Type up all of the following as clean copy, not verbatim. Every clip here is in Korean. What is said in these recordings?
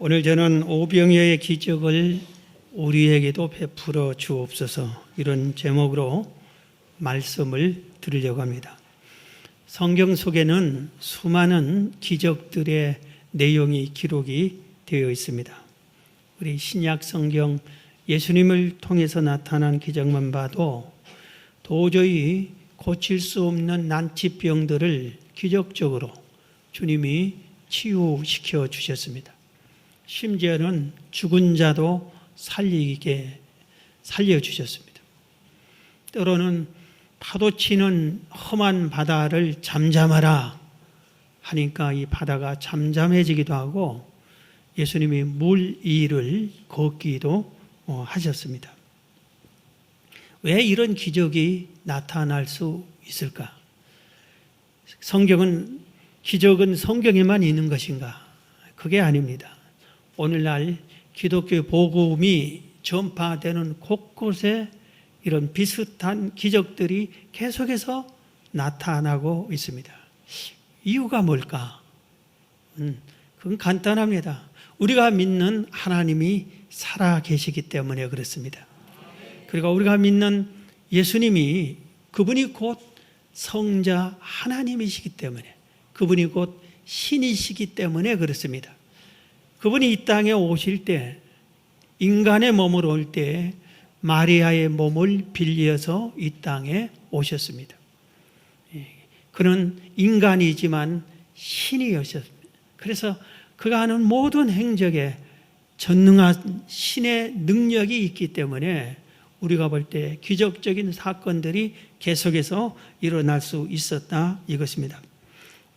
오늘 저는 오병이어의 기적을 우리에게도 베풀어 주옵소서, 이런 제목으로 말씀을 드리려고 합니다. 성경 속에는 수많은 기적들의 내용이 기록이 되어 있습니다. 우리 신약 성경 예수님을 통해서 나타난 기적만 봐도 도저히 고칠 수 없는 난치병들을 기적적으로 주님이 치유시켜 주셨습니다. 심지어는 죽은 자도 살려주셨습니다. 때로는 파도치는 험한 바다를 잠잠하라 하니까 이 바다가 잠잠해지기도 하고 예수님이 물 위를 걷기도 하셨습니다. 왜 이런 기적이 나타날 수 있을까? 기적은 성경에만 있는 것인가? 그게 아닙니다. 오늘날 기독교 복음이 전파되는 곳곳에 이런 비슷한 기적들이 계속해서 나타나고 있습니다. 이유가 뭘까? 그건 간단합니다. 우리가 믿는 하나님이 살아 계시기 때문에 그렇습니다. 그리고 우리가 믿는 예수님이 그분이 곧 성자 하나님이시기 때문에, 그분이 곧 신이시기 때문에 그렇습니다. 그분이 이 땅에 오실 때, 인간의 몸으로 올 때 마리아의 몸을 빌려서 이 땅에 오셨습니다. 그는 인간이지만 신이었습니다. 그래서 그가 하는 모든 행적에 전능한 신의 능력이 있기 때문에 우리가 볼 때 기적적인 사건들이 계속해서 일어날 수 있었다, 이것입니다.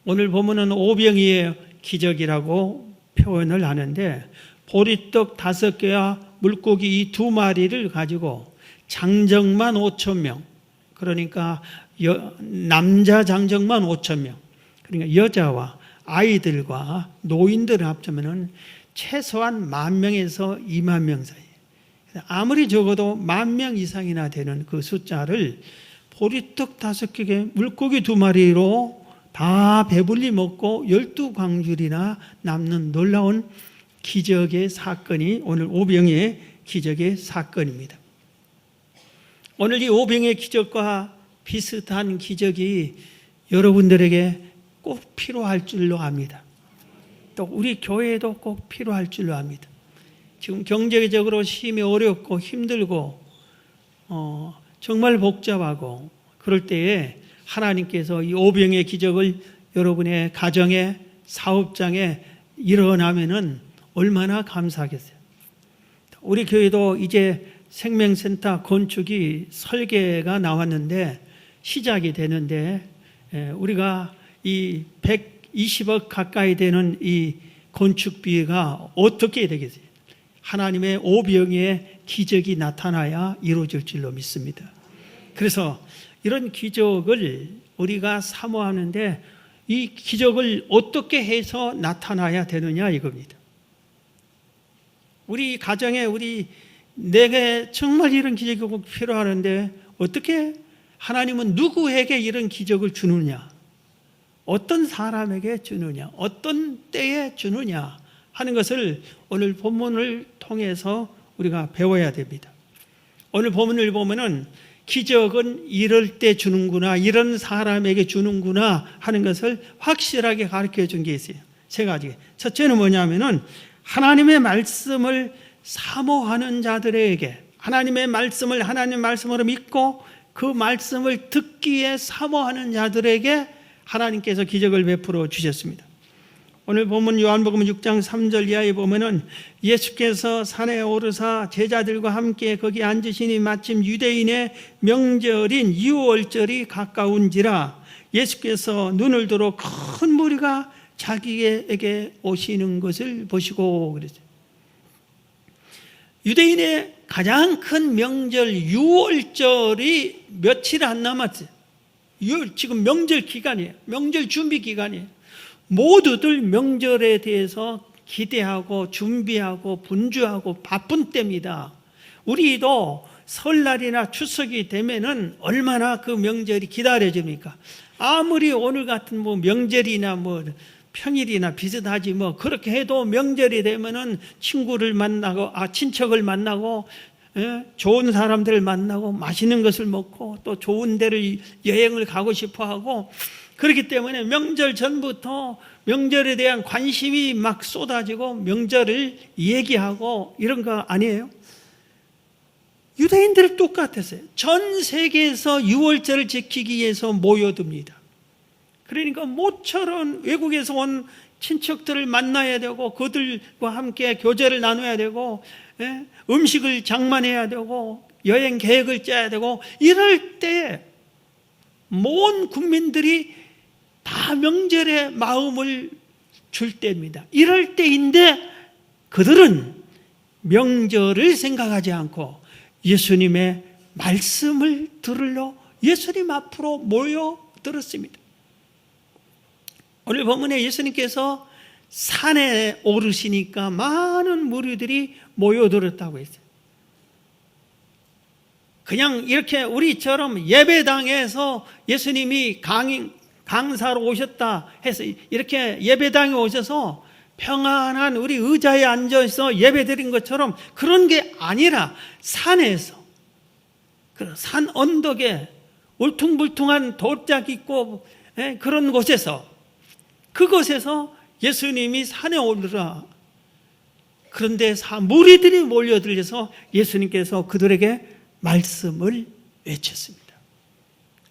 오늘 보면은 오병이의 기적이라고 표현을 하는데, 보리떡 5개와 물고기 이 2마리를 가지고 장정만 5,000명, 그러니까 남자 장정만 5,000명, 그러니까 여자와 아이들과 노인들을 합치면 최소한 10,000명에서 20,000명 사이, 아무리 적어도 10,000명 이상이나 되는 그 숫자를 보리떡 5개, 물고기 2마리로 다 배불리 먹고 12광줄이나 남는 놀라운 기적의 사건이 오늘 오병이의 기적의 사건입니다. 오늘 이 오병이의 기적과 비슷한 기적이 여러분들에게 꼭 필요할 줄로 압니다. 또 우리 교회에도 꼭 필요할 줄로 압니다. 지금 경제적으로 심히 어렵고 힘들고 정말 복잡하고 그럴 때에 하나님께서 이 오병이의 기적을 여러분의 가정에, 사업장에 일어나면은 얼마나 감사하겠어요. 우리 교회도 이제 생명센터 건축이 설계가 나왔는데 시작이 되는데, 우리가 이 120억 가까이 되는 이 건축비가 어떻게 되겠어요? 하나님의 오병이의 기적이 나타나야 이루어질 줄로 믿습니다. 그래서 이런 기적을 우리가 사모하는데, 이 기적을 어떻게 해서 나타나야 되느냐, 이겁니다. 우리 가정에 내게 정말 이런 기적이 꼭 필요하는데 어떻게 하나님은 누구에게 이런 기적을 주느냐, 어떤 사람에게 주느냐, 어떤 때에 주느냐 하는 것을 오늘 본문을 통해서 우리가 배워야 됩니다. 오늘 본문을 보면은 기적은 이럴 때 주는구나, 이런 사람에게 주는구나 하는 것을 확실하게 가르쳐 준 게 있어요. 3가지. 첫째는 뭐냐면은 하나님의 말씀을 사모하는 자들에게, 하나님의 말씀을 하나님의 말씀으로 믿고 그 말씀을 듣기에 사모하는 자들에게 하나님께서 기적을 베풀어 주셨습니다. 오늘 보면 요한복음 6장 3절 이하에 보면은 예수께서 산에 오르사 제자들과 함께 거기 앉으시니 마침 유대인의 명절인 유월절이 가까운지라 예수께서 눈을 들어 큰 무리가 자기에게 오시는 것을 보시고 그랬어요. 유대인의 가장 큰 명절 유월절이 며칠 안 남았어요. 지금 명절 기간이에요. 명절 준비 기간이에요. 모두들 명절에 대해서 기대하고 준비하고 분주하고 바쁜 때입니다. 우리도 설날이나 추석이 되면은 얼마나 그 명절이 기다려집니까? 아무리 오늘 같은 명절이나 평일이나 비슷하지 뭐. 그렇게 해도 명절이 되면은 친구를 만나고 친척을 만나고 좋은 사람들을 만나고 맛있는 것을 먹고 또 좋은 데를 여행을 가고 싶어 하고, 그렇기 때문에 명절 전부터 명절에 대한 관심이 막 쏟아지고 명절을 얘기하고 이런 거 아니에요? 유대인들 똑같았어요. 전 세계에서 6월절을 지키기 위해서 모여듭니다. 그러니까 모처럼 외국에서 온 친척들을 만나야 되고 그들과 함께 교제를 나눠야 되고 음식을 장만해야 되고 여행 계획을 짜야 되고, 이럴 때 모든 국민들이 다 명절에 마음을 줄 때입니다. 이럴 때인데 그들은 명절을 생각하지 않고 예수님의 말씀을 들으러 예수님 앞으로 모여들었습니다. 오늘 본문에 예수님께서 산에 오르시니까 많은 무리들이 모여들었다고 했어요. 그냥 이렇게 우리처럼 예배당에서 예수님이 강사로 오셨다 해서 이렇게 예배당에 오셔서 평안한 우리 의자에 앉아서 예배드린 것처럼 그런 게 아니라 산에서, 산 언덕에 울퉁불퉁한 돌짝 있고 그런 곳에서, 그곳에서 예수님이 산에 오르라. 그런데 무리들이 몰려들려서 예수님께서 그들에게 말씀을 외쳤습니다.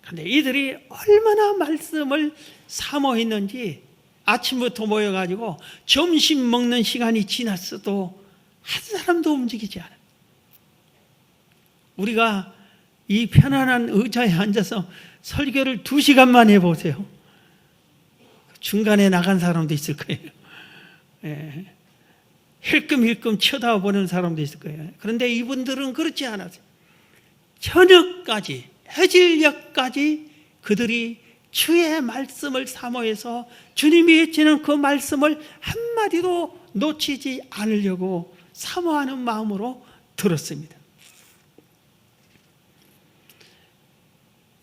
그런데 이들이 얼마나 말씀을 사모했는지 아침부터 모여가지고 점심 먹는 시간이 지났어도 한 사람도 움직이지 않아요. 우리가 이 편안한 의자에 앉아서 설교를 2시간만 해보세요. 중간에 나간 사람도 있을 거예요. 힐끔힐끔 쳐다보는 사람도 있을 거예요. 그런데 이분들은 그렇지 않았어요. 저녁까지, 해질녘까지 그들이 주의 말씀을 사모해서 주님이 외치는 그 말씀을 한마디도 놓치지 않으려고 사모하는 마음으로 들었습니다.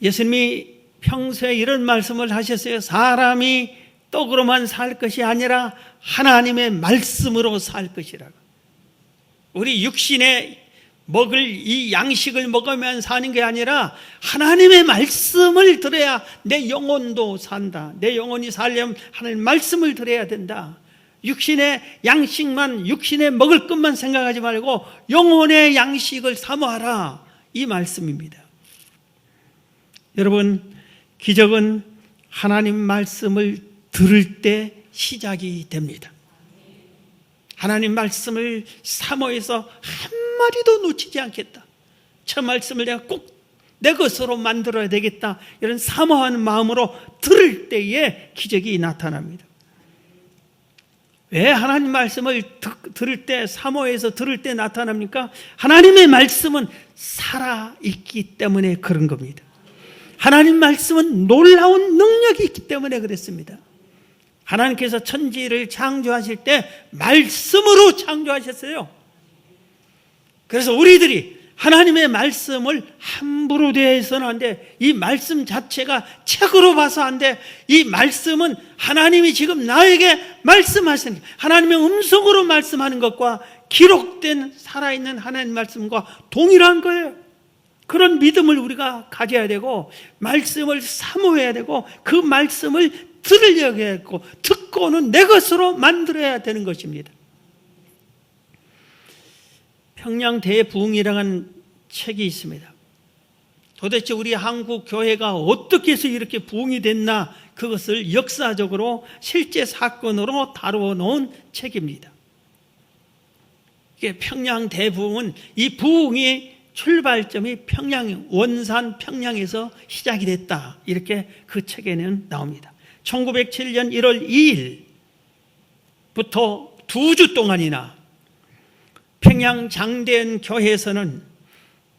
예수님이 평소에 이런 말씀을 하셨어요. 사람이 떡으로만 살 것이 아니라 하나님의 말씀으로 살 것이라고. 우리 육신의 먹을 이 양식을 먹으면 사는 게 아니라 하나님의 말씀을 들어야 내 영혼도 산다. 내 영혼이 살려면 하나님의 말씀을 들어야 된다. 육신의 양식만, 육신의 먹을 것만 생각하지 말고 영혼의 양식을 사모하라, 이 말씀입니다. 여러분, 기적은 하나님 말씀을 들을 때 시작이 됩니다. 하나님 말씀을 사모해서 한마디도 놓치지 않겠다. 저 말씀을 내가 꼭 내 것으로 만들어야 되겠다. 이런 사모하는 마음으로 들을 때에 기적이 나타납니다. 왜 하나님 말씀을 들을 때, 사모해서 들을 때 나타납니까? 하나님의 말씀은 살아있기 때문에 그런 겁니다. 하나님 말씀은 놀라운 능력이 있기 때문에 그랬습니다. 하나님께서 천지를 창조하실 때 말씀으로 창조하셨어요. 그래서 우리들이 하나님의 말씀을 함부로 대해서는 안 돼. 이 말씀 자체가 책으로 봐서 안 돼. 이 말씀은 하나님이 지금 나에게 말씀하시는, 하나님의 음성으로 말씀하는 것과 기록된 살아있는 하나님 말씀과 동일한 거예요. 그런 믿음을 우리가 가져야 되고 말씀을 사모해야 되고 그 말씀을 들으려고 했고 듣고는 내 것으로 만들어야 되는 것입니다. 평양 대부흥이라는 책이 있습니다. 도대체 우리 한국 교회가 어떻게 해서 이렇게 부흥이 됐나, 그것을 역사적으로 실제 사건으로 다루어 놓은 책입니다. 이게 평양 대부흥은, 이 부흥이 출발점이 평양, 원산 평양에서 시작이 됐다, 이렇게 그 책에는 나옵니다. 1907년 1월 2일부터 2주 동안이나 평양 장대현 교회에서는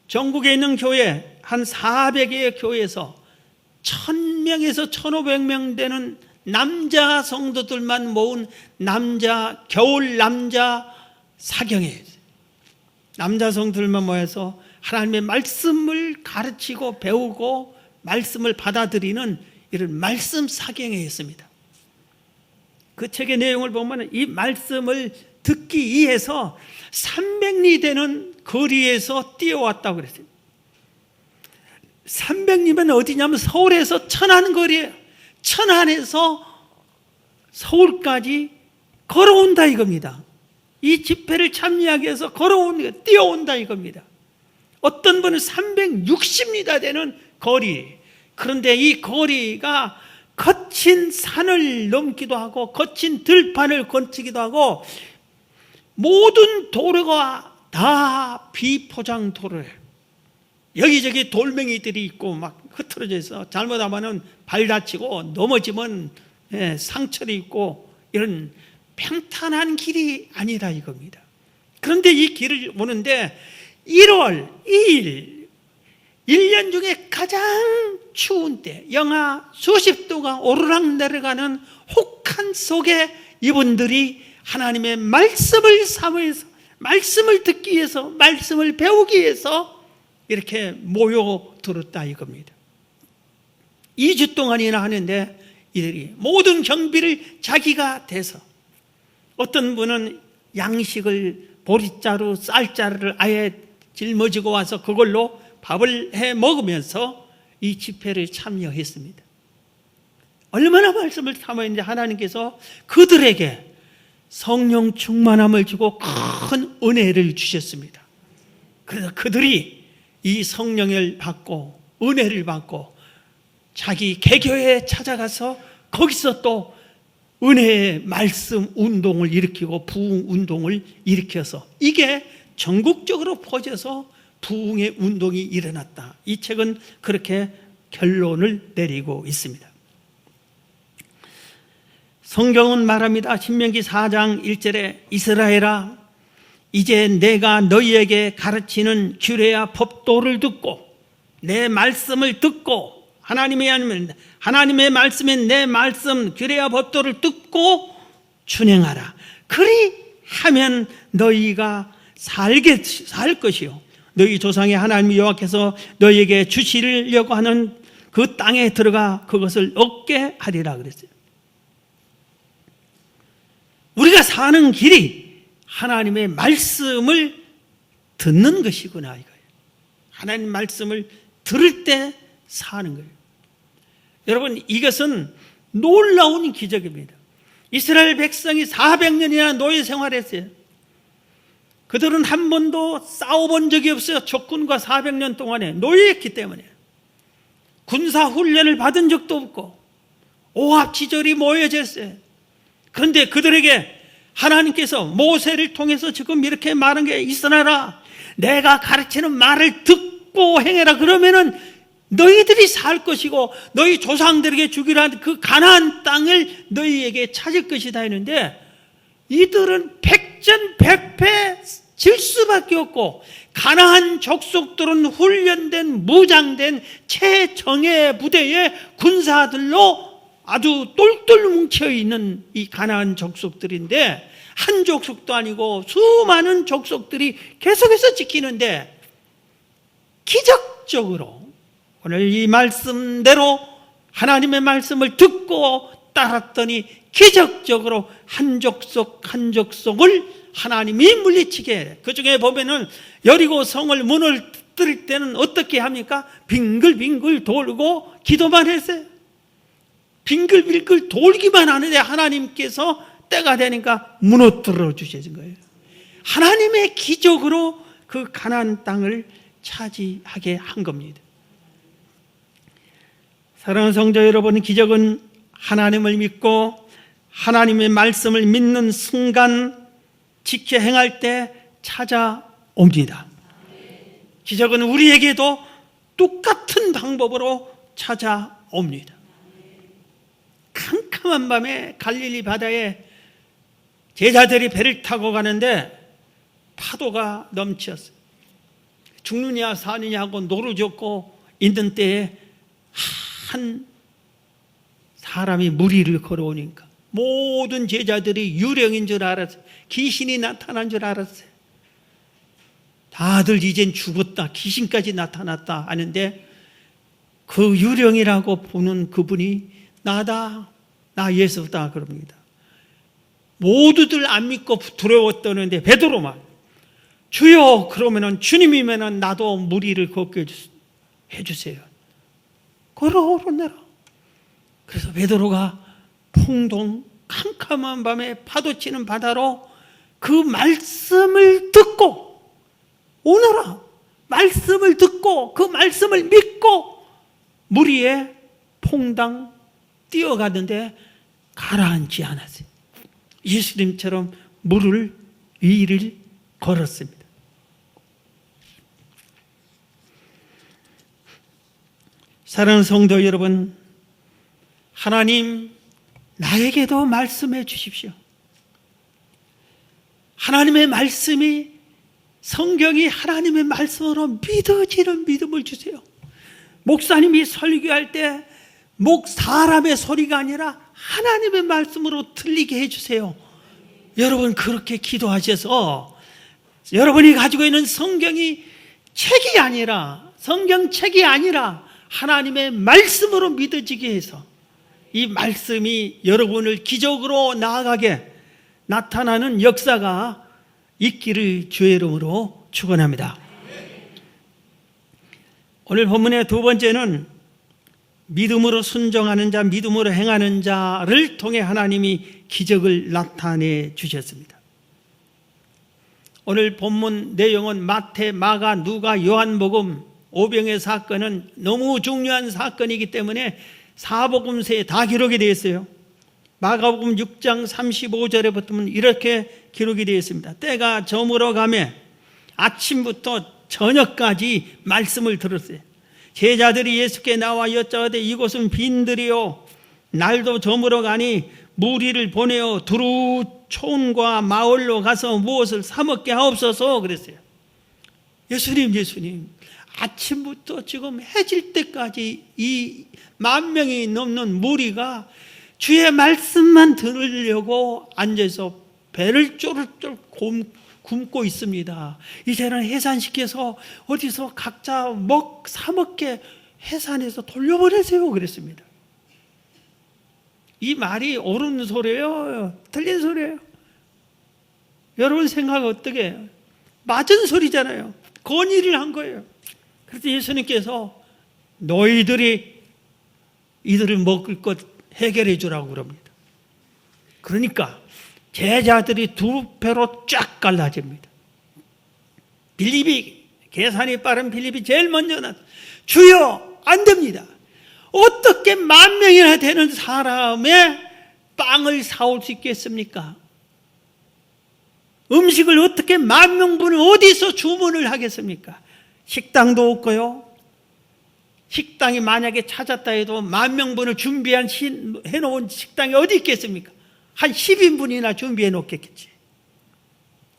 전국에 있는 교회 한 400개의 교회에서 1000명에서 1500명 되는 남자 성도들만 모은 겨울 남자 사경회예요. 남자 성도들만 모여서 하나님의 말씀을 가르치고 배우고 말씀을 받아들이는 이런 말씀 사경회였습니다. 그 책의 내용을 보면 이 말씀을 듣기 위해서 300리 되는 거리에서 뛰어왔다고 그랬어요. 300리면 어디냐면 서울에서 천안 거리에, 천안에서 서울까지 걸어온다 이겁니다. 이 집회를 참여하기 위해서 뛰어온다 이겁니다. 어떤 분은 360m 되는 거리. 그런데 이 거리가 거친 산을 넘기도 하고 거친 들판을 건치기도 하고 모든 도로가 다 비포장 도로예요. 여기저기 돌멩이들이 있고 막 흐트러져 있어. 잘못하면 발 다치고 넘어지면 상처도 있고 이런 평탄한 길이 아니다 이겁니다. 그런데 이 길을 오는데 1월 2일 1년 중에 가장 추운 때 영하 수십 도가 오르락 내려가는 혹한 속에 이분들이 하나님의 말씀을 삼으면서 말씀을 듣기 위해서 말씀을 배우기 위해서 이렇게 모여들었다 이겁니다. 2주 동안이나 하는데 이들이 모든 경비를 자기가 대서 어떤 분은 양식을 보리자루 쌀자루를 아예 짊어지고 와서 그걸로 밥을 해 먹으면서 이 집회를 참여했습니다. 얼마나 말씀을 삼았는지 하나님께서 그들에게 성령 충만함을 주고 큰 은혜를 주셨습니다. 그래서 그들이 이 성령을 받고 은혜를 받고 자기 개교회에 찾아가서 거기서 또 은혜의 말씀 운동을 일으키고 부흥 운동을 일으켜서 이게 전국적으로 퍼져서 부흥의 운동이 일어났다. 이 책은 그렇게 결론을 내리고 있습니다. 성경은 말합니다. 신명기 4장 1절에 이스라엘아 이제 내가 너희에게 가르치는 규례와 법도를 듣고 내 말씀을 듣고 하나님의 말씀인 내 말씀 규례와 법도를 듣고 준행하라. 그리하면 너희가 살 것이요 너희 조상의 하나님 여호와께서 너희에게 주시려고 하는 그 땅에 들어가 그것을 얻게 하리라 그랬어요. 우리가 사는 길이 하나님의 말씀을 듣는 것이구나 이거예요. 하나님 말씀을 들을 때 사는 거예요. 여러분 이것은 놀라운 기적입니다. 이스라엘 백성이 400년이나 노예 생활했어요. 그들은 한 번도 싸워본 적이 없어요. 적군과 400년 동안에 노예했기 때문에. 군사훈련을 받은 적도 없고 오합지졸이 모여졌어요. 그런데 그들에게 하나님께서 모세를 통해서 지금 이렇게 말한 게 이스라엘아 내가 가르치는 말을 듣고 행해라. 그러면은 너희들이 살 것이고 너희 조상들에게 주기로 한 그 가나안 땅을 너희에게 찾을 것이다 했는데 이들은 백전백패 질 수밖에 없고 가나안 족속들은 훈련된 무장된 최정예 부대의 군사들로 아주 똘똘 뭉쳐있는 이 가나안 족속들인데 한 족속도 아니고 수많은 족속들이 계속해서 지키는데 기적적으로 오늘 이 말씀대로 하나님의 말씀을 듣고 따랐더니 기적적으로 한 족속 한 족속을 하나님이 물리치게 해요. 그 중에 보면은 여리고 성을 문을 뜰 때는 어떻게 합니까? 빙글빙글 돌고 기도만 했어요. 빙글빙글 돌기만 하는데 하나님께서 때가 되니까 무너뜨려 주신 거예요. 하나님의 기적으로 그 가나안 땅을 차지하게 한 겁니다. 사랑하는 성도 여러분, 기적은 하나님을 믿고 하나님의 말씀을 믿는 순간 지켜 행할 때 찾아옵니다. 기적은 우리에게도 똑같은 방법으로 찾아옵니다. 캄캄한 밤에 갈릴리 바다에 제자들이 배를 타고 가는데 파도가 넘쳤어요. 죽느냐 사느냐 하고 노루젓고 있는 때에 한 사람이 물 위를 걸어오니까 모든 제자들이 유령인 줄 알았어요. 귀신이 나타난 줄 알았어요. 다들 이젠 죽었다, 귀신까지 나타났다 하는데 그 유령이라고 보는 그분이 나다, 나 예수다 그럽니다. 모두들 안 믿고 두려워 떠는데 베드로만 주여 그러면은 주님이면은 나도 무리를 걷게 해주세요. 걸어오르내라. 그래서 베드로가 풍동 캄캄한 밤에 파도치는 바다로 그 말씀을 듣고 오너라. 말씀을 듣고 그 말씀을 믿고 무리에 퐁당 뛰어가는데 가라앉지 않았어요. 예수님처럼 물을 위를 걸었습니다. 사랑하는 성도 여러분, 하나님 나에게도 말씀해 주십시오. 하나님의 말씀이, 성경이 하나님의 말씀으로 믿어지는 믿음을 주세요. 목사님이 설교할 때 사람의 소리가 아니라 하나님의 말씀으로 들리게 해주세요. 여러분 그렇게 기도하셔서 여러분이 가지고 있는 성경이 책이 아니라, 성경책이 아니라 하나님의 말씀으로 믿어지게 해서 이 말씀이 여러분을 기적으로 나아가게 나타나는 역사가 있기를 주의 이름으로 축원합니다. 오늘 본문의 두 번째는 믿음으로 순종하는 자, 믿음으로 행하는 자를 통해 하나님이 기적을 나타내 주셨습니다. 오늘 본문 내용은 마태, 마가, 누가, 요한복음, 오병의 사건은 너무 중요한 사건이기 때문에 사복음서에 다 기록이 되어 있어요. 마가복음 6장 35절에 보면 이렇게 기록이 되어 있습니다. 때가 저물어 가매 아침부터 저녁까지 말씀을 들었어요. 제자들이 예수께 나와 여짜오되 이곳은 빈들이요 날도 저물어 가니 무리를 보내어 두루 촌과 마을로 가서 무엇을 사 먹게 하옵소서 그랬어요. 예수님 아침부터 지금 해질 때까지 이 10,000명이 넘는 무리가 주의 말씀만 들으려고 앉아서 배를 쫄쫄 굶고 있습니다. 이제는 해산시켜서 어디서 각자 사 먹게 해산해서 돌려보내세요 그랬습니다. 이 말이 옳은 소리예요? 틀린 소리예요? 여러분 생각 어떻게 해요? 맞은 소리잖아요. 건의를 한 거예요. 그래서 예수님께서 너희들이 이들을 먹을 것 해결해 주라고 그럽니다. 그러니까 제자들이 두 배로 쫙 갈라집니다. 빌립이, 계산이 빠른 빌립이 제일 먼저 주여 안 됩니다. 어떻게 10,000명이나 되는 사람의 빵을 사올 수 있겠습니까? 음식을 어떻게 10,000명분을 어디서 주문을 하겠습니까? 식당도 없고요. 식당이 만약에 찾았다 해도 10,000명분을 준비한 해놓은 식당이 어디 있겠습니까? 한 10인분이나 준비해 놓겠지.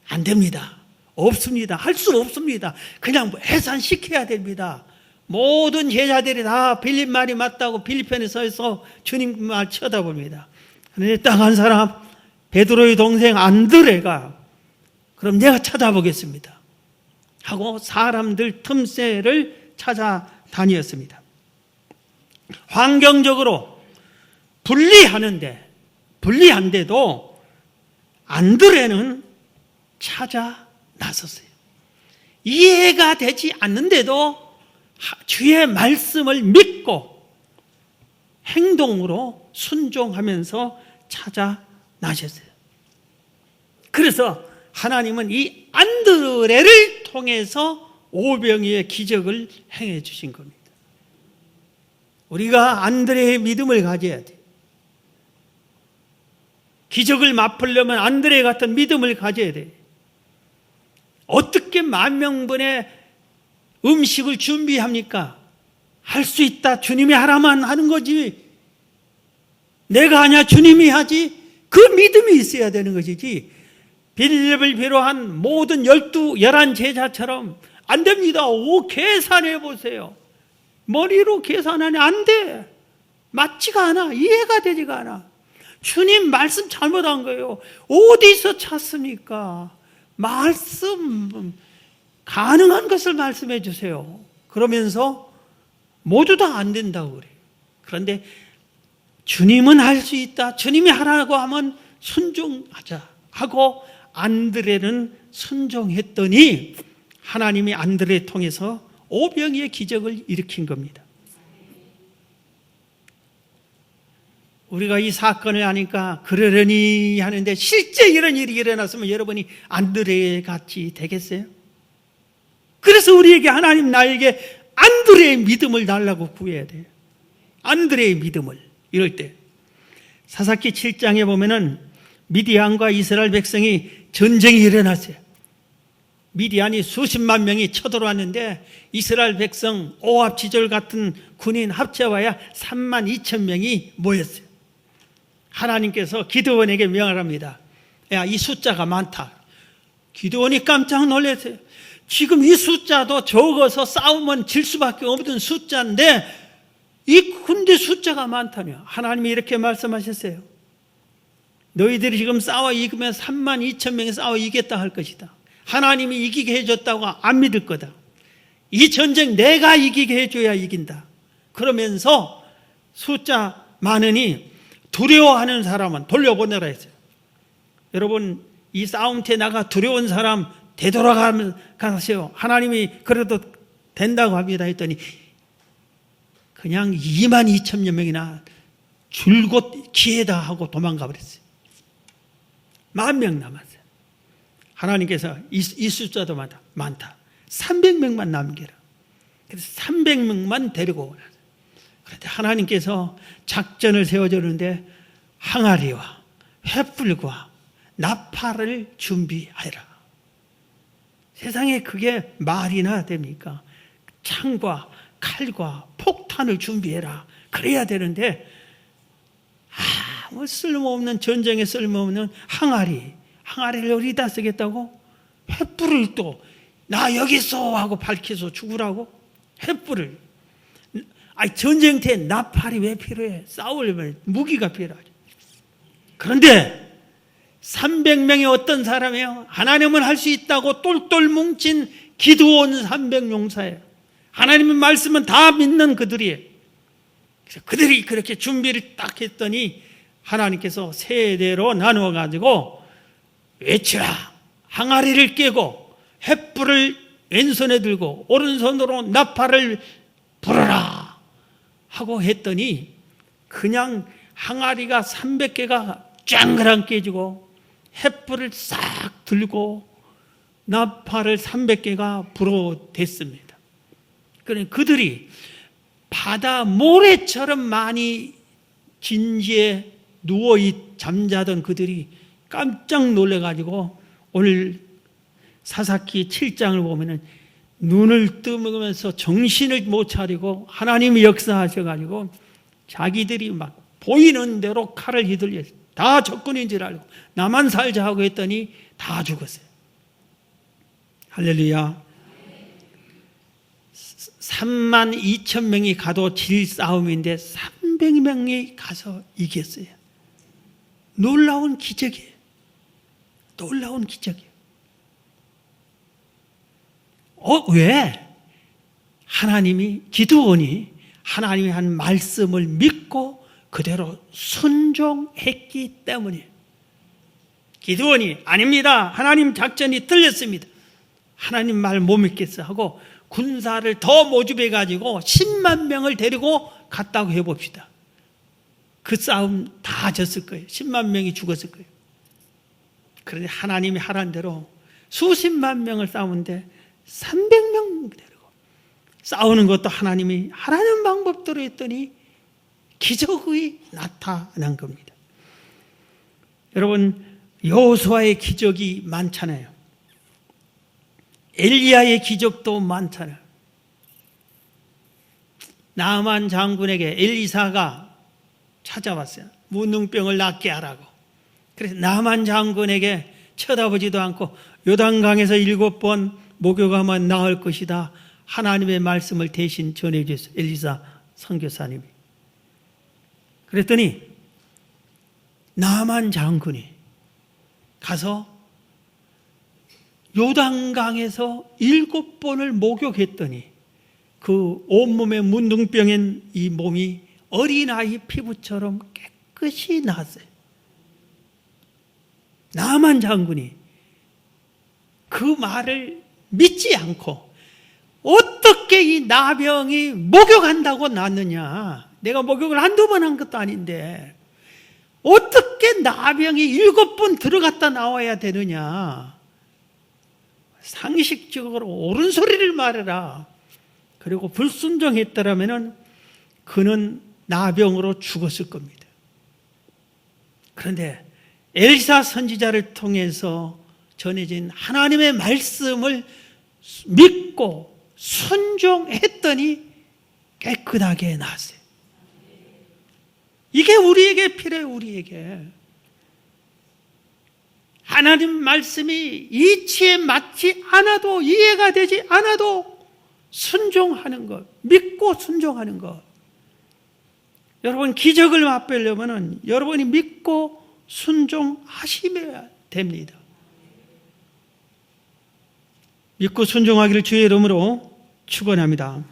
안 됩니다. 없습니다. 할 수 없습니다. 그냥 해산시켜야 됩니다. 모든 제자들이 다 빌립 말이 맞다고 빌립편에 서서 주님 말 쳐다봅니다. 그런데 딱 한 사람, 베드로의 동생 안드레가 그럼 내가 찾아보겠습니다 하고 사람들 틈새를 찾아다녔습니다. 환경적으로 불리한데도 안드레는 찾아 나섰어요. 이해가 되지 않는데도 주의 말씀을 믿고 행동으로 순종하면서 찾아 나셨어요. 그래서 하나님은 이 안드레를 통해서 오병이의 기적을 행해 주신 겁니다. 우리가 안드레의 믿음을 가져야 돼요. 기적을 맛보려면 안드레 같은 믿음을 가져야 돼요. 어떻게 10,000명분의 음식을 준비합니까? 할 수 있다. 주님이 하라만 하는 거지. 내가 하냐 주님이 하지. 그 믿음이 있어야 되는 것이지. 빌립을 비롯한 모든 11 제자처럼 안 됩니다. 계산해 보세요. 머리로 계산하니 안 돼. 맞지가 않아. 이해가 되지가 않아. 주님 말씀 잘못한 거예요. 어디서 찾습니까? 말씀 가능한 것을 말씀해 주세요. 그러면서 모두 다 안 된다고 그래요. 그런데 주님은 할 수 있다. 주님이 하라고 하면 순종하자 하고 안드레는 순종했더니 하나님이 안드레 통해서 오병이의 기적을 일으킨 겁니다. 우리가 이 사건을 아니까 그러려니 하는데 실제 이런 일이 일어났으면 여러분이 안드레 같이 되겠어요? 그래서 우리에게 하나님 나에게 안드레의 믿음을 달라고 구해야 돼요. 안드레의 믿음을. 이럴 때 사사기 7장에 보면은 미디안과 이스라엘 백성이 전쟁이 일어났어요. 미디안이 수십만 명이 쳐들어왔는데 이스라엘 백성 오합지졸 같은 군인 합쳐봐야 3만 2천 명이 모였어요. 하나님께서 기드온에게 명하랍니다. 야, 이 숫자가 많다. 기드온이 깜짝 놀랐어요. 지금 이 숫자도 적어서 싸우면 질 수밖에 없는 숫자인데 이 군대 숫자가 많다며. 하나님이 이렇게 말씀하셨어요. 너희들이 지금 싸워 이기면 3만 2천 명이 싸워 이겼다 할 것이다. 하나님이 이기게 해줬다고 안 믿을 거다. 이 전쟁 내가 이기게 해줘야 이긴다. 그러면서 숫자 많으니 두려워하는 사람은 돌려보내라 했어요. 여러분, 이 싸움터에 나가 두려운 사람 되돌아가세요. 하나님이 그래도 된다고 합니다 했더니 그냥 2만 2천여 명이나 줄곧 기회다 하고 도망가 버렸어요. 10,000명 남았어요. 하나님께서 이 숫자도 많다. 300명만 남겨라. 그래서 300명만 데리고 오라. 그런데 하나님께서 작전을 세워주는데 항아리와 횃불과 나팔을 준비하라. 세상에 그게 말이나 됩니까? 창과 칼과 폭탄을 준비해라. 그래야 되는데 아무 쓸모없는 전쟁에 쓸모없는 항아리를 어디다 쓰겠다고? 횃불을 또 나 여기 있어 하고 밝혀서 죽으라고? 횃불을. 전쟁터에 나팔이 왜 필요해? 싸우려면 무기가 필요하죠. 그런데 300명이 어떤 사람이에요? 하나님은 할 수 있다고 똘똘 뭉친 기드온 300용사예요. 하나님의 말씀은 다 믿는 그들이에요. 그래서 그들이 그렇게 준비를 딱 했더니 하나님께서 세대로 나누어 가지고 외치라. 항아리를 깨고 횃불을 왼손에 들고 오른손으로 나팔을 불어라 하고 했더니 그냥 항아리가 300개가 짱그랑 깨지고 횃불을 싹 들고 나팔을 300개가 불어댔습니다. 그러니까 그들이 바다 모래처럼 많이 진지에 누워 잠자던 그들이 깜짝 놀래가지고 오늘 사사기 7장을 보면은 눈을 뜨면서 정신을 못 차리고 하나님이 역사하셔가지고 자기들이 막 보이는 대로 칼을 휘둘렸어요. 다 적군인 줄 알고 나만 살자 하고 했더니 다 죽었어요. 할렐루야. 3만 2천 명이 가도 질 싸움인데 300명이 가서 이겼어요. 놀라운 기적이에요. 놀라운 기적이에요. 왜? 기드온이 하나님이 한 말씀을 믿고 그대로 순종했기 때문이에요. 기드온이 아닙니다. 하나님 작전이 틀렸습니다. 하나님 말 못 믿겠어 하고 군사를 더 모집해 가지고 10만 명을 데리고 갔다고 해봅시다. 그 싸움 다 졌을 거예요. 10만 명이 죽었을 거예요. 그런데 하나님이 하라는 대로 수십만 명을 싸우는데 300명 데리고 싸우는 것도 하나님이 하라는 방법대로 했더니 기적이 나타난 겁니다. 여러분, 여호수아의 기적이 많잖아요. 엘리야의 기적도 많잖아요. 나만 장군에게 엘리사가 찾아왔어요. 무능병을 낫게 하라고. 그래서 나만 장군에게 쳐다보지도 않고 요단강에서 7번 목욕하면 나을 것이다. 하나님의 말씀을 대신 전해주셨어요. 엘리사 선교사님이. 그랬더니 나만 장군이 가서 요단강에서 7번을 목욕했더니 그 온몸에 문둥병인 이 몸이 어린아이 피부처럼 깨끗이 나았어요. 나만 장군이 그 말을 믿지 않고 어떻게 이 나병이 목욕한다고 낫느냐. 내가 목욕을 한두 번 한 것도 아닌데 어떻게 나병이 7번 들어갔다 나와야 되느냐. 상식적으로 옳은 소리를 말해라. 그리고 불순종했더라면 그는 나병으로 죽었을 겁니다. 그런데 엘사 선지자를 통해서 전해진 하나님의 말씀을 믿고 순종했더니 깨끗하게 나았어요. 이게 우리에게 필요해요. 우리에게 하나님 말씀이 이치에 맞지 않아도, 이해가 되지 않아도 순종하는 것, 믿고 순종하는 것. 여러분, 기적을 맛보려면 여러분이 믿고 순종하시면 됩니다. 믿고 순종하기를 주의 이름으로 축원합니다.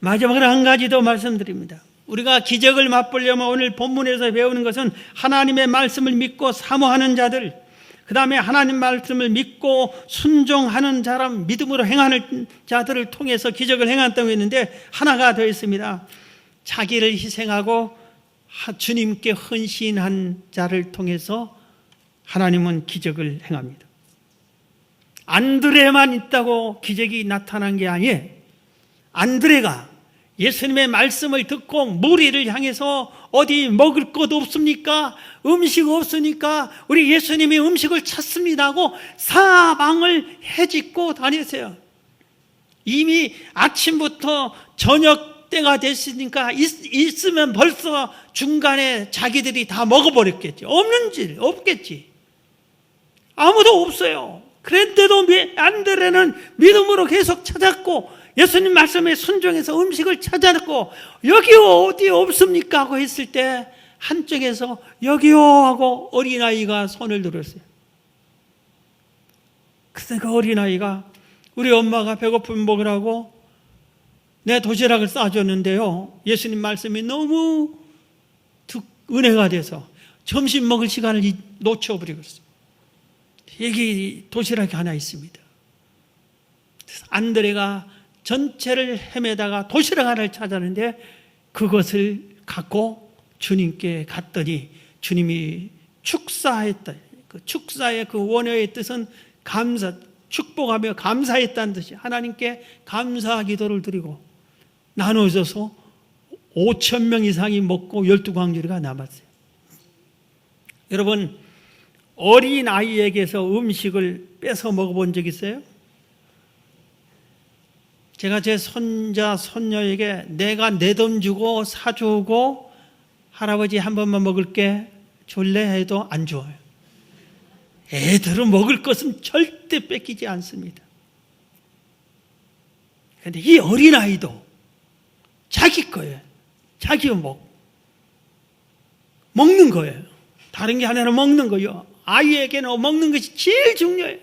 마지막으로 한 가지 더 말씀드립니다. 우리가 기적을 맛보려면 오늘 본문에서 배우는 것은 하나님의 말씀을 믿고 사모하는 자들, 그 다음에 하나님 말씀을 믿고 순종하는 사람, 믿음으로 행하는 자들을 통해서 기적을 행한다고 했는데 하나가 더 있습니다. 자기를 희생하고 주님께 헌신한 자를 통해서 하나님은 기적을 행합니다. 안드레만 있다고 기적이 나타난 게 아니에요. 안드레가 예수님의 말씀을 듣고 무리를 향해서 어디 먹을 것 없습니까? 음식 없으니까 우리 예수님이 음식을 찾습니다 하고 사방을 헤집고 다녔어요. 이미 아침부터 저녁 때가 됐으니까 있으면 벌써 중간에 자기들이 다 먹어버렸겠지. 없겠지. 아무도 없어요. 그런데도 안드레는 믿음으로 계속 찾았고 예수님 말씀에 순종해서 음식을 찾아냈고 여기 어디 없습니까? 하고 했을 때 한쪽에서 여기요 하고 어린아이가 손을 들었어요. 그래서 그 어린아이가 우리 엄마가 배고프면 먹으라고 내 도시락을 싸줬는데요, 예수님 말씀이 너무 은혜가 돼서 점심 먹을 시간을 놓쳐버리고 있어요. 여기 도시락이 하나 있습니다. 그래서 안드레가 전체를 헤매다가 도시락 하나를 찾았는데 그것을 갖고 주님께 갔더니 주님이 축사했다. 그 축사의 그 원어의 뜻은 감사, 축복하며 감사했다는 뜻이, 하나님께 감사 기도를 드리고 나눠져서 5,000명 이상이 먹고 12광주리가 남았어요. 여러분, 어린 아이에게서 음식을 뺏어 먹어본 적 있어요? 제가 제 손자, 손녀에게 내가 내 돈 주고 사주고 할아버지 한 번만 먹을게 줄래 해도 안 줘요. 애들은 먹을 것은 절대 뺏기지 않습니다. 그런데 이 어린아이도 자기 거예요. 자기가 먹는 거예요. 다른 게 아니라 먹는 거예요. 아이에게는 먹는 것이 제일 중요해요.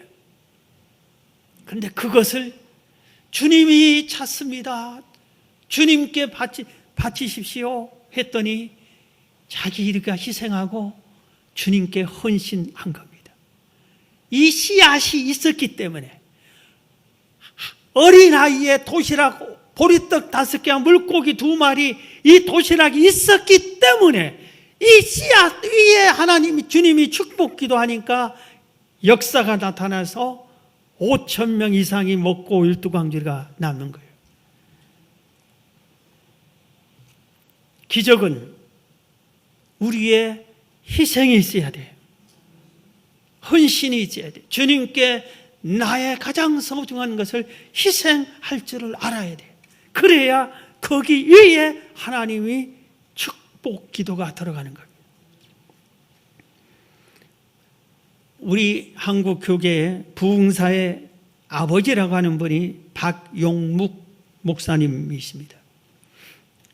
그런데 그것을 주님이 찾습니다. 주님께 바치십시오 했더니 자기가 희생하고 주님께 헌신한 겁니다. 이 씨앗이 있었기 때문에 어린아이의 도시락, 보리떡 5개와 물고기 2마리, 이 도시락이 있었기 때문에 이 씨앗 위에 하나님이, 주님이 축복 기도하니까 역사가 나타나서 5,000명 이상이 먹고 12광주리가 남는 거예요. 기적은 우리의 희생이 있어야 돼요. 헌신이 있어야 돼요. 주님께 나의 가장 소중한 것을 희생할 줄을 알아야 돼요. 그래야 거기 위에 하나님이 축복 기도가 들어가는 겁니다. 우리 한국 교계의 부흥사의 아버지라고 하는 분이 박용묵 목사님이십니다.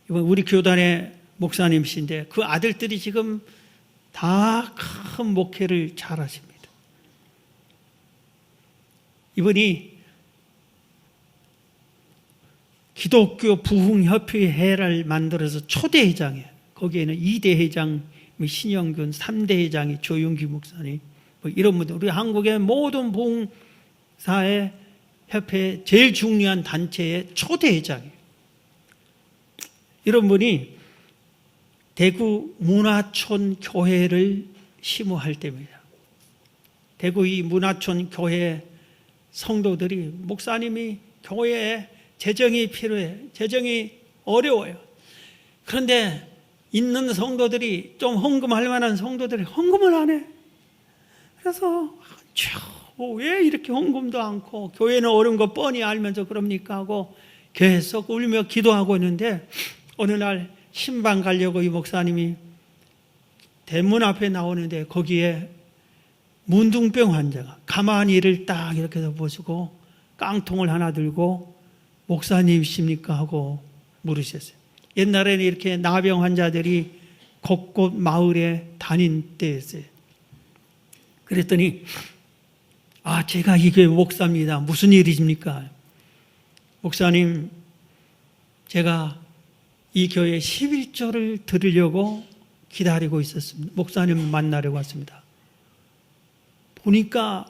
이번 우리 교단의 목사님이신데 그 아들들이 지금 다 큰 목회를 잘하십니다. 이분이 기독교 부흥협의회를 만들어서 초대 회장이에요. 거기에는 2대 회장 신영균 3대 회장이 조윤기 목사님, 이런 분들, 우리 한국의 모든 봉사의 협회 제일 중요한 단체의 초대 회장이에요. 이런 분이 대구 문화촌 교회를 심호할 때입니다. 대구 이 문화촌 교회 성도들이 목사님이 교회에 재정이 필요해, 재정이 어려워요. 그런데 있는 성도들이 좀 헌금할 만한 성도들이 헌금을 안 해. 그래서 왜 이렇게 헌금도 않고 교회는 어려운 거 뻔히 알면서 그럽니까 하고 계속 울며 기도하고 있는데 어느 날 신방 가려고 이 목사님이 대문 앞에 나오는데 거기에 문둥병 환자가 가만히 이를 딱 이렇게 보시고 깡통을 하나 들고 목사님이십니까 하고 물으셨어요. 옛날에는 이렇게 나병 환자들이 곳곳 마을에 다닌 때였어요. 그랬더니 제가 이 교회 목사입니다. 무슨 일이십니까? 목사님, 제가 이 교회 11조를 드리려고 기다리고 있었습니다. 목사님 만나려고 왔습니다. 보니까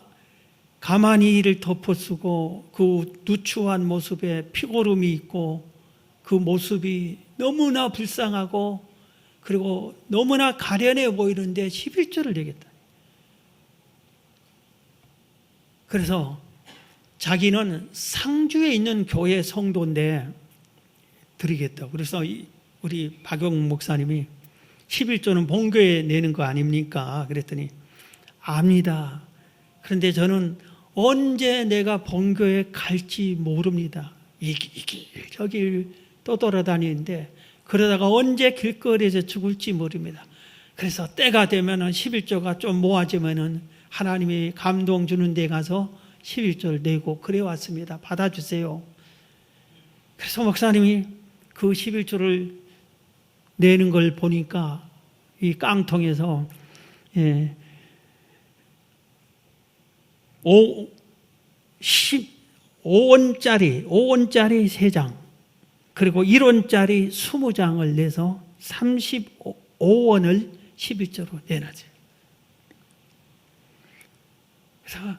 가만히 이를 덮어쓰고 그 누추한 모습에 피고름이 있고 그 모습이 너무나 불쌍하고 그리고 너무나 가련해 보이는데 11조를 내겠다. 그래서 자기는 상주에 있는 교회 성도인데 드리겠다고. 그래서 우리 박용 목사님이 11조는 본교에 내는 거 아닙니까? 그랬더니 압니다. 그런데 저는 언제 내가 본교에 갈지 모릅니다. 이 길 저 길 또 돌아다니는데 그러다가 언제 길거리에서 죽을지 모릅니다. 그래서 때가 되면 11조가 좀 모아지면 하나님이 감동 주는 데 가서 11조를 내고 그래 왔습니다. 받아주세요. 그래서 목사님이 그 11조를 내는 걸 보니까 이 깡통에서 5원짜리 3장 그리고 1원짜리 20장을 내서 35원을 11조로 내놨어요. 그래서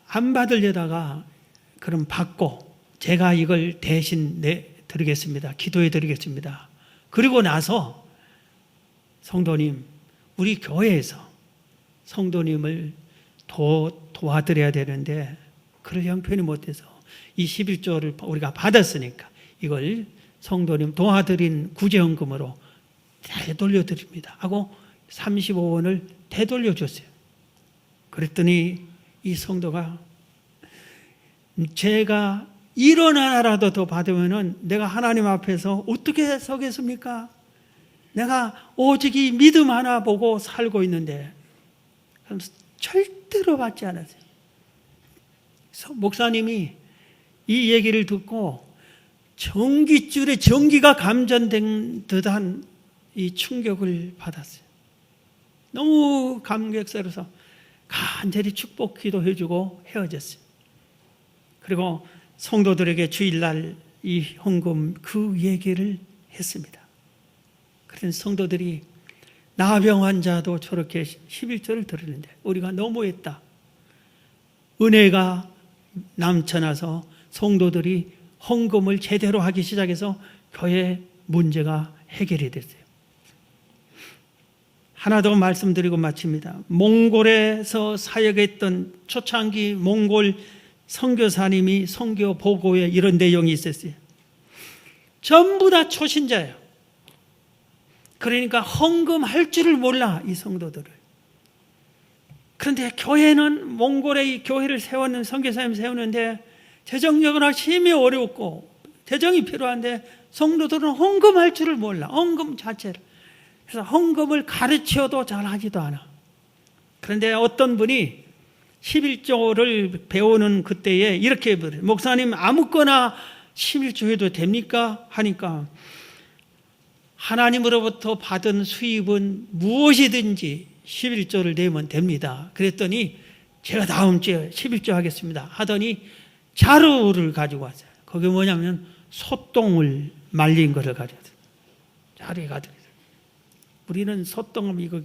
안 받으려다가 그럼 받고 제가 이걸 대신 드리겠습니다. 기도해 드리겠습니다. 그리고 나서 성도님, 우리 교회에서 성도님을 도와드려야 되는데 그럴 형편이 못 돼서 이 11조를 우리가 받았으니까 이걸 성도님 도와드린 구제헌금으로 되돌려드립니다 하고 35원을 되돌려줬어요. 그랬더니 이 성도가 제가 1원 하나라도 더 받으면 내가 하나님 앞에서 어떻게 서겠습니까? 내가 오직 이 믿음 하나 보고 살고 있는데 절대로 받지 않았어요. 목사님이 이 얘기를 듣고 전깃줄에 전기가 감전된 듯한 이 충격을 받았어요. 너무 감격스러워서 간절히 축복 기도해주고 헤어졌어요. 그리고 성도들에게 주일날 이 헌금 그 얘기를 했습니다. 그래서 성도들이 나병 환자도 저렇게 11조를 드리는데 우리가 너무했다. 은혜가 넘쳐나서 성도들이 헌금을 제대로 하기 시작해서 교회 문제가 해결이 됐어요. 하나 더 말씀드리고 마칩니다. 몽골에서 사역했던 초창기 몽골 선교사님이 선교 보고에 이런 내용이 있었어요. 전부 다 초신자예요. 그러니까 헌금할 줄을 몰라, 이 성도들을. 그런데 교회는 몽골의 교회를 세우는 선교사님 세우는데 재정적으로 힘이 어렵고 재정이 필요한데 성도들은 헌금할 줄을 몰라. 헌금 자체를. 그래서 헌금을 가르쳐도 잘 하지도 않아. 그런데 어떤 분이 11조를 배우는 그때에 이렇게 말해요. 목사님 아무거나 11조 해도 됩니까? 하니까 하나님으로부터 받은 수입은 무엇이든지 11조를 내면 됩니다. 그랬더니 제가 다음 주에 11조 하겠습니다 하더니 자루를 가지고 왔어요. 그게 뭐냐면 소똥을 말린 거를 가져왔어요. 자루에 가지고. 우리는 소똥하면 이거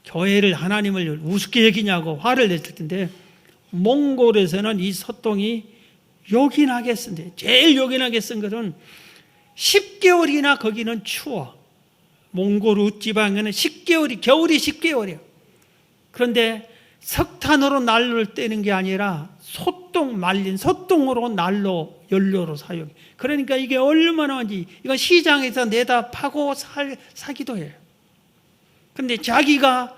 교회를 하나님을 우습게 여기냐고 화를 냈을 텐데 몽골에서는 이 소똥이 요긴하게 쓴대. 제일 요긴하게 쓴 것은 10개월이나 거기는 추워. 몽골 우지방에는 10개월이 겨울이 10개월이에요. 그런데 석탄으로 난로를 떼는 게 아니라 소똥 말린 소똥으로 난로 연료로 사용해. 그러니까 이게 얼마나 많지. 이건 시장에서 내다 파고 사기도 해요. 그런데 자기가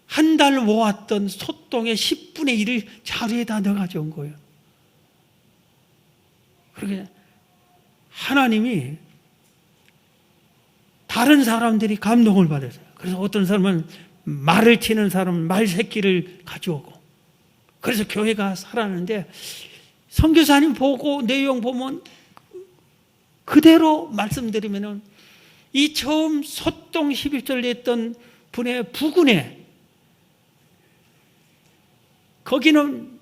한 달 모았던 소똥의 10분의 1을 자루에다 넣어 가져온 거예요. 그렇게 하나님이 다른 사람들이 감동을 받았어요. 그래서 어떤 사람은 말을 치는 사람은 말 새끼를 가져오고, 그래서 교회가 살았는데 선교사님 보고 내용 보면 그대로 말씀드리면은 이 처음 소똥 11절 냈던 분의 부근에 거기는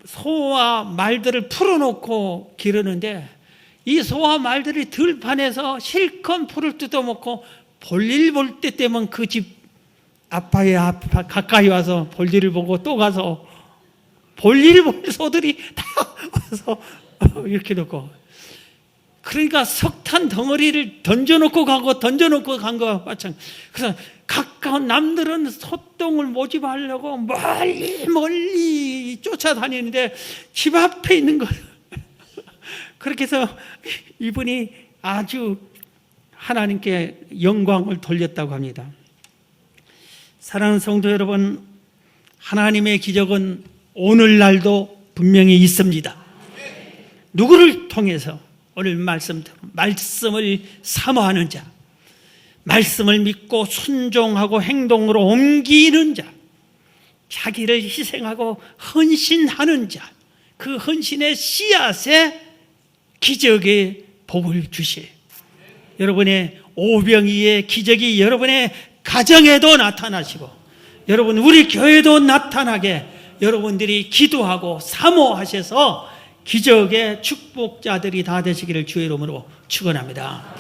소와 말들을 풀어놓고 기르는데 이 소와 말들이 들판에서 실컷 풀을 뜯어먹고 볼일 볼 때 되면 그 집 아빠의 앞 가까이 와서 볼일을 보고 또 가서 볼일 볼 소들이 다 와서 이렇게 놓고, 그러니까 석탄 덩어리를 던져놓고 가고 던져놓고 간 거와 마찬가지. 그래서 가까운 남들은 소똥을 모집하려고 멀리 쫓아다니는데 집 앞에 있는 거예요. 그렇게 해서 이분이 아주 하나님께 영광을 돌렸다고 합니다. 사랑하는 성도 여러분, 하나님의 기적은 오늘날도 분명히 있습니다. 누구를 통해서? 오늘 말씀을 사모하는 자, 말씀을 믿고 순종하고 행동으로 옮기는 자, 자기를 희생하고 헌신하는 자, 그 헌신의 씨앗에 기적의 복을 주시. 여러분의 오병이의 기적이 여러분의 가정에도 나타나시고, 여러분 우리 교회도 나타나게 여러분들이 기도하고 사모하셔서 기적의 축복자들이 다 되시기를 주의 이름으로 축원합니다.